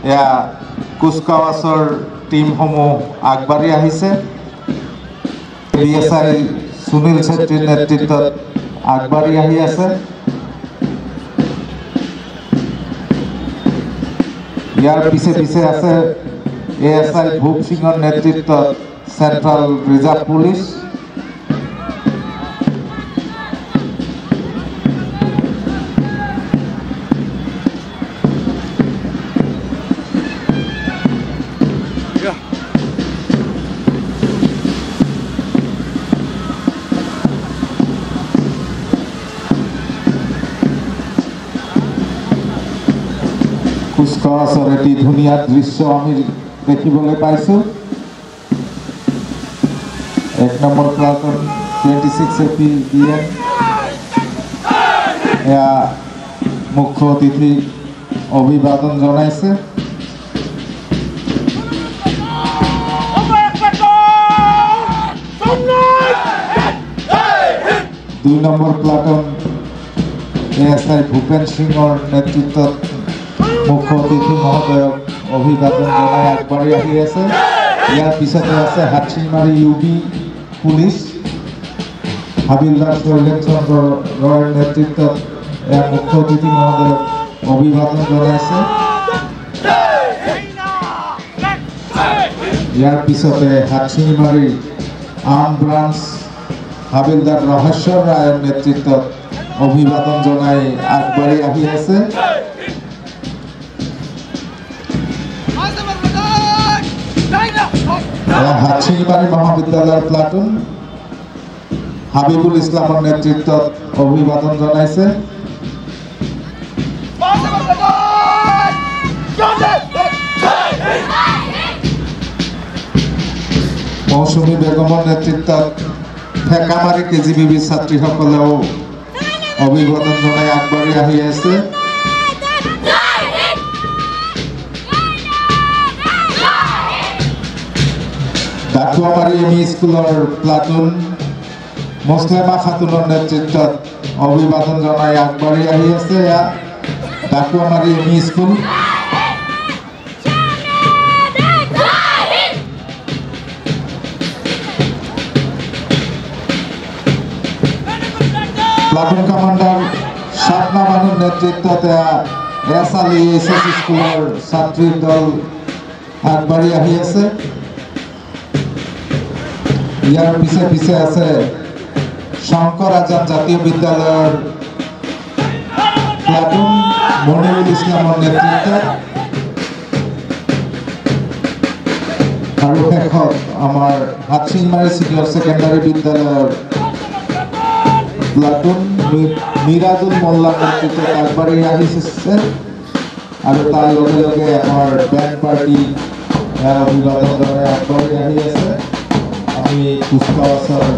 এয়া কুচকাৱাছৰ টিমসমূহ আগবাঢ়ি আহিছে। BSI সুনীল ছেত্ৰীৰ নেতৃত্বত আগবাঢ়ি আহি আছে। ইয়াৰ পিছে পিছে আছে ASI ভূপ সিঙৰ নেতৃত্বত সেন্ট্ৰাল ৰিজাৰ্ভ পুলিশ। কুচকাৱাছৰ এটি ধুনীয়া দৃশ্য আমি দেখিবলৈ পাইছোঁ। 1 নম্বৰ প্লাটুন 26 AP BN এয়া মুখ্য অতিথি অভিবাদন জনাইছে। 2 নম্বৰ প্লাটুন ASI ভূপেন সিঙৰ নেতৃত্বত মুখ্য অতিথি মহোদয়ক অভিবাদন জনাই আগবাঢ়ি আহি আছে। ইয়াৰ পিছতে আছে হাটশিলমাৰী UB পুলিচ হাবিলদাৰ শৈলেন চন্দ্ৰ ৰয়ৰ নেতৃত্বত এয়া মুখ্য অতিথি মহোদয়ক অভিবাদন জনাইছে। ইয়াৰ পিছতে হাটশিলমাৰী আৰ্ম ব্ৰাঞ্চ হাবিলদাৰ ৰহেশ্বৰ ৰায়ৰ নেতৃত্বত অভিবাদন জনাই আগবাঢ়ি আহি আছে। হাটশিলমাৰী মহাবিদ্যালয়ৰ প্লাটুন হাবিবুল ইছলামৰ নেতৃত্বত অভিবাদন জনাইছে। মৌচুমী বেগমৰ নেতৃত্বত ঠেকামাৰী KGBB ছাত্ৰীসকলেও অভিবাদন জনাই আগবাঢ়ি আহি আছে। ডাকুৱামাৰী ME স্কুলৰ প্লাটুন মুছলেমা খাতুনৰ নেতৃত্বত অভিবাদন জনাই আগবাঢ়ি আহি আছে। ডাকুৱামাৰী ME school platoon commander Shabana বানুৰ নেতৃত্বত এছালি SS স্কুলৰ ছাত্ৰীৰ দল আগবাঢ়ি আহি আছে। ইয়াৰ পিছে পিছে আছে শংকৰ আজাদ জাতীয় বিদ্যালয়ৰ প্লাটুন মনিৰুল ইছলামৰ নেতৃত্বত আৰু শেষত আমাৰ হাটশিলমাৰী ছিনিয়ৰ ছেকেণ্ডাৰী বিদ্যালয়ৰ প্লাটুন মিৰাজুল মোল্লাৰ নেতৃত্বত আগবাঢ়ি আহিছে আৰু তাৰ লগে লগে আমাৰ বেণ্ড পাৰ্টি অভিবাদন জনাই আগবাঢ়ি আহি আছে। আমি কুচকাৱাছৰ